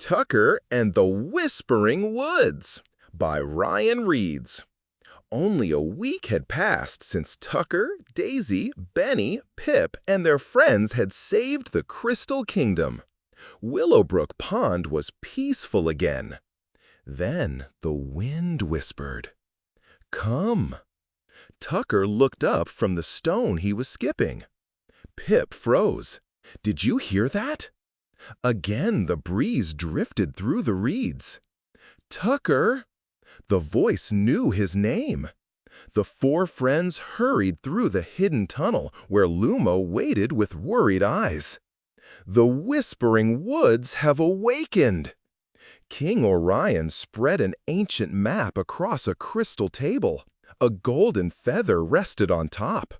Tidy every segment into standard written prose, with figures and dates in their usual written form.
Tucker and the Whispering Woods by Ryan Reeds. Only a week had passed since Tucker, Daisy, Benny, Pip, and their friends had saved the Crystal Kingdom. Willowbrook Pond was peaceful again. Then the wind whispered, "Come." Tucker looked up from the stone he was skipping. Pip froze. "Did you hear that?" Again the breeze drifted through the reeds. "Tucker!" The voice knew his name. The four friends hurried through the hidden tunnel where Lumo waited with worried eyes. "The Whispering Woods have awakened!" King Orion spread an ancient map across a crystal table. A golden feather rested on top.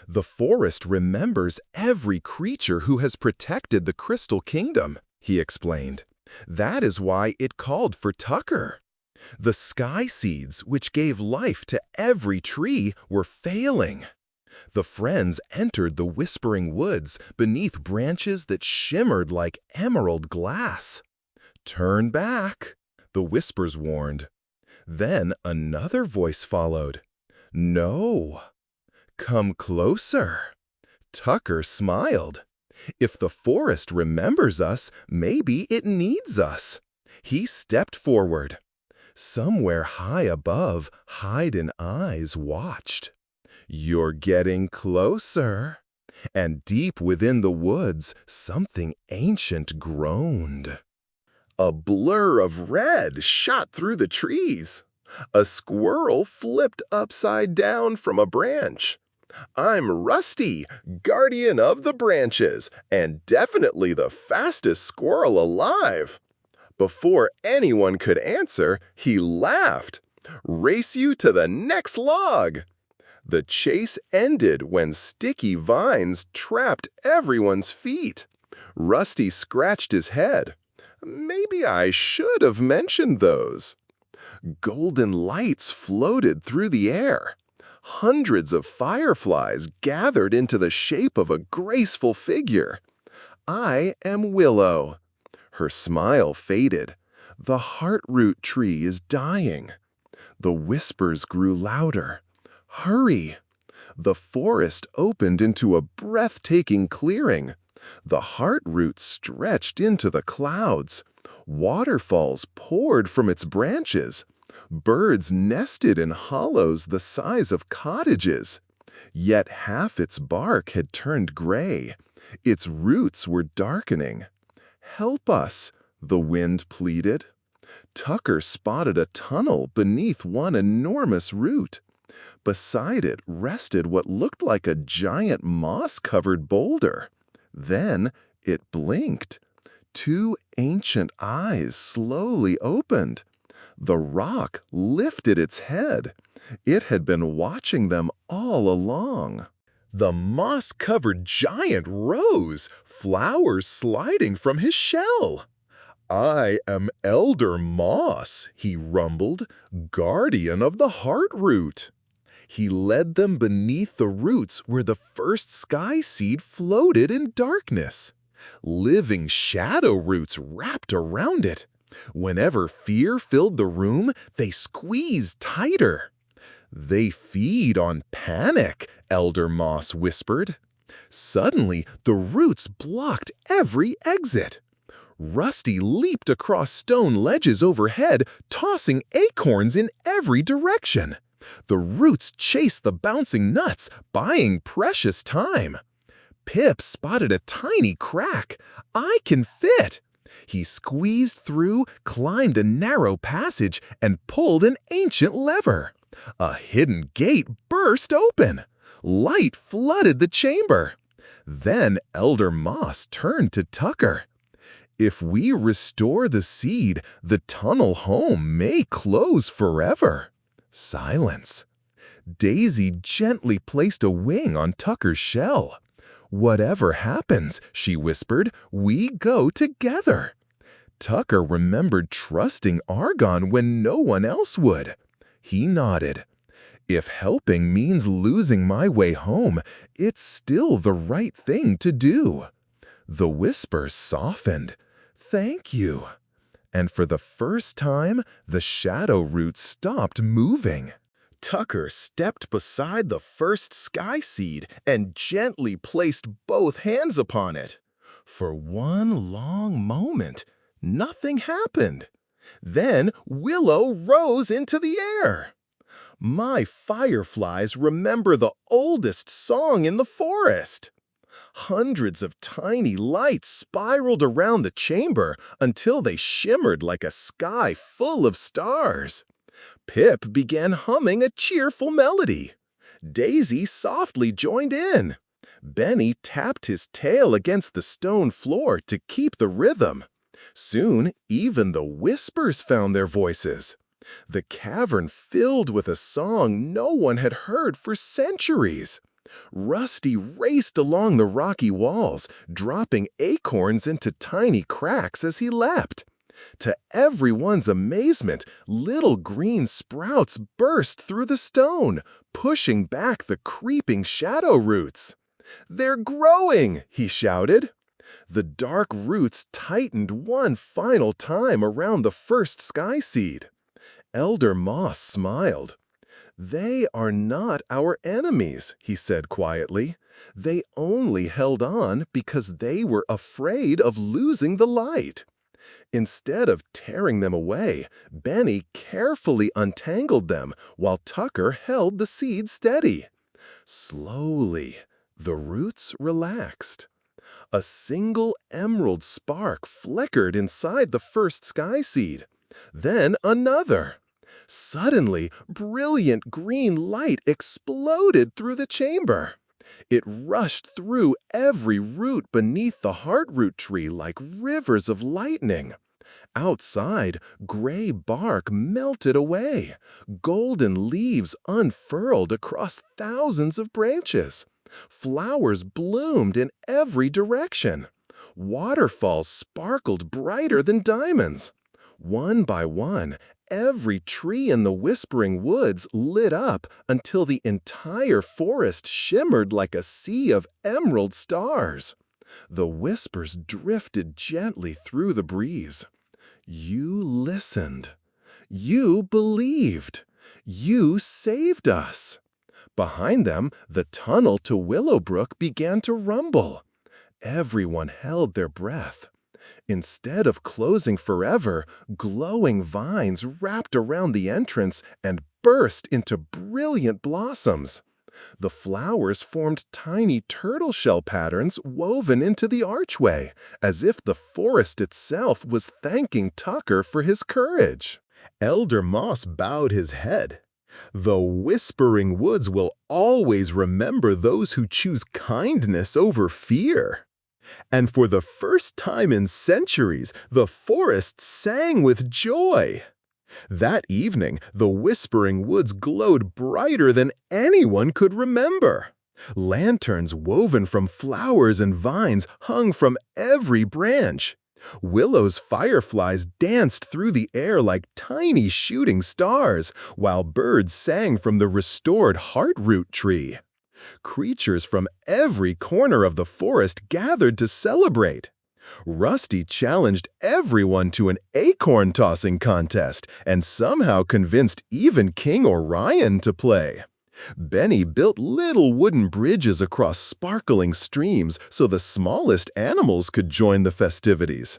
"The forest remembers every creature who has protected the Crystal Kingdom," he explained. "That is why it called for Tucker. The sky seeds, which gave life to every tree, were failing." The friends entered the Whispering Woods beneath branches that shimmered like emerald glass. "Turn back," the whispers warned. Then another voice followed. "No. Come closer." Tucker smiled. "If the forest remembers us, maybe it needs us." He stepped forward. Somewhere high above, hidden eyes watched. "You're getting closer." And deep within the woods, something ancient groaned. A blur of red shot through the trees. A squirrel flipped upside down from a branch. "I'm Rusty, guardian of the branches, and definitely the fastest squirrel alive." Before anyone could answer, he laughed. "Race you to the next log." The chase ended when sticky vines trapped everyone's feet. Rusty scratched his head. "Maybe I should have mentioned those." Golden lights floated through the air. Hundreds of fireflies gathered into the shape of a graceful figure. "I am Willow." Her smile faded. "The Heartroot Tree is dying." The whispers grew louder. "Hurry!" The forest opened into a breathtaking clearing. The heartroot stretched into the clouds. Waterfalls poured from its branches. Birds nested in hollows the size of cottages. Yet half its bark had turned gray. Its roots were darkening. "Help us," the wind pleaded. Tucker spotted a tunnel beneath one enormous root. Beside it rested what looked like a giant moss-covered boulder. Then it blinked. Two ancient eyes slowly opened. The rock lifted its head. It had been watching them all along. The moss-covered giant rose, flowers sliding from his shell. "I am Elder Moss," he rumbled, "guardian of the heartroot." He led them beneath the roots where the first sky seed floated in darkness. Living shadow roots wrapped around it. Whenever fear filled the room, they squeezed tighter. "They feed on panic," Elder Moss whispered. Suddenly, the roots blocked every exit. Rusty leaped across stone ledges overhead, tossing acorns in every direction. The roots chased the bouncing nuts, buying precious time. Pip spotted a tiny crack. "I can fit." He squeezed through, climbed a narrow passage, and pulled an ancient lever. A hidden gate burst open. Light flooded the chamber. Then Elder Moss turned to Tucker. "If we restore the seed, the tunnel home may close forever." Silence. Daisy gently placed a wing on Tucker's shell. "Whatever happens," she whispered, "we go together." Tucker remembered trusting Argon when no one else would. He nodded. "If helping means losing my way home, it's still the right thing to do." The whisper softened. "Thank you." and for the first time, the shadow root stopped moving. Tucker stepped beside the first sky seed and gently placed both hands upon it. For one long moment, nothing happened. Then Willow rose into the air. My fireflies remember the oldest song in the forest. Hundreds of tiny lights spiraled around the chamber until they shimmered like a sky full of stars. Pip began humming a cheerful melody. Daisy softly joined in. Benny tapped his tail against the stone floor to keep the rhythm. Soon, even the whispers found their voices. The cavern filled with a song no one had heard for centuries. Rusty raced along the rocky walls, dropping acorns into tiny cracks as he leapt. To everyone's amazement, little green sprouts burst through the stone, pushing back the creeping shadow roots. "They're growing!" he shouted. The dark roots tightened one final time around the first sky seed. Elder Moss smiled. "They are not our enemies," he said quietly. "They only held on because they were afraid of losing the light." Instead of tearing them away, Benny carefully untangled them while Tucker held the seed steady. Slowly, the roots relaxed. A single emerald spark flickered inside the first sky seed. Then another. Suddenly, brilliant green light exploded through the chamber. It rushed through every root beneath the heartroot tree like rivers of lightning. Outside, gray bark melted away. Golden leaves unfurled across thousands of branches. Flowers bloomed in every direction. Waterfalls sparkled brighter than diamonds. One by one, every tree in the Whispering Woods lit up until the entire forest shimmered like a sea of emerald stars. The whispers drifted gently through the breeze. You listened. You believed. You saved us. Behind them, the tunnel to Willowbrook began to rumble. Everyone held their breath. Instead of closing forever, glowing vines wrapped around the entrance and burst into brilliant blossoms. The flowers formed tiny turtle shell patterns woven into the archway, as if the forest itself was thanking Tucker for his courage. Elder Moss bowed his head. The Whispering Woods will always remember those who choose kindness over fear. And for the first time in centuries, the forest sang with joy. That evening, the Whispering Woods glowed brighter than anyone could remember. Lanterns woven from flowers and vines hung from every branch. Willow's fireflies danced through the air like tiny shooting stars, while birds sang from the restored Heartroot Tree. Creatures from every corner of the forest gathered to celebrate. Rusty challenged everyone to an acorn-tossing contest and somehow convinced even King Orion to play. Benny built little wooden bridges across sparkling streams so the smallest animals could join the festivities.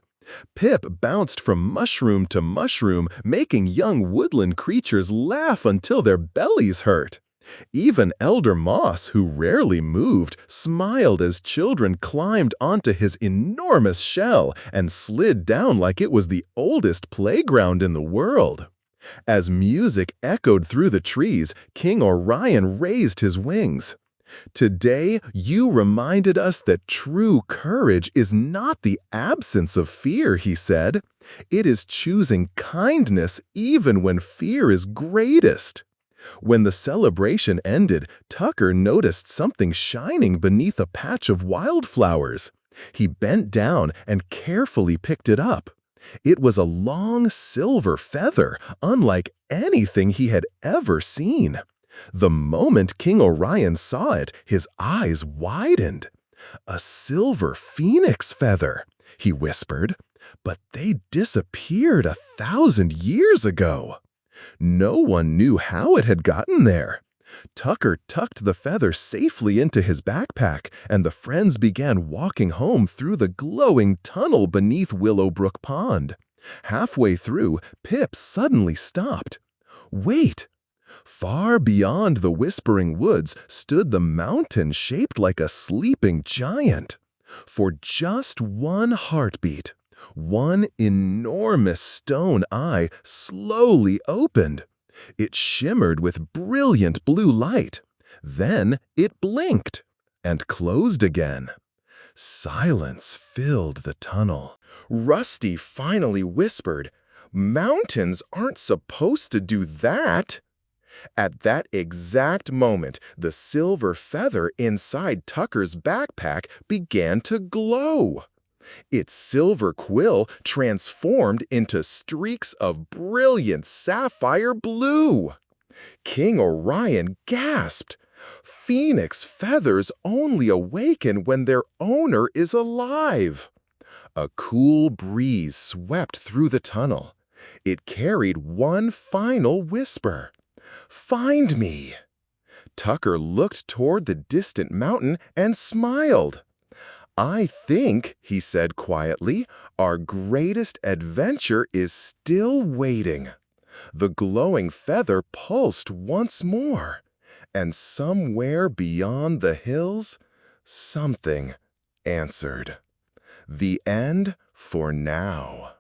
Pip bounced from mushroom to mushroom, making young woodland creatures laugh until their bellies hurt. Even Elder Moss, who rarely moved, smiled as children climbed onto his enormous shell and slid down like it was the oldest playground in the world. As music echoed through the trees, King Orion raised his wings. "Today, you reminded us that true courage is not the absence of fear," he said. "It is choosing kindness even when fear is greatest." When the celebration ended, Tucker noticed something shining beneath a patch of wildflowers. He bent down and carefully picked it up. It was a long silver feather, unlike anything he had ever seen. The moment King Orion saw it, his eyes widened. "A silver phoenix feather," he whispered. But they disappeared 1,000 years ago. No one knew how it had gotten there. Tucker tucked the feather safely into his backpack, and the friends began walking home through the glowing tunnel beneath Willowbrook Pond. Halfway through, Pip suddenly stopped. Wait! Far beyond the whispering woods stood the mountain shaped like a sleeping giant. For just one heartbeat, one enormous stone eye slowly opened. It shimmered with brilliant blue light. Then it blinked and closed again. Silence filled the tunnel. Rusty finally whispered, "Mountains aren't supposed to do that." At that exact moment, the silver feather inside Tucker's backpack began to glow. Its silver quill transformed into streaks of brilliant sapphire blue. King Orion gasped. Phoenix feathers only awaken when their owner is alive. A cool breeze swept through the tunnel. It carried one final whisper. "Find me." Tucker looked toward the distant mountain and smiled. "I think," he said quietly, "our greatest adventure is still waiting." The glowing feather pulsed once more, and somewhere beyond the hills, something answered. The end for now.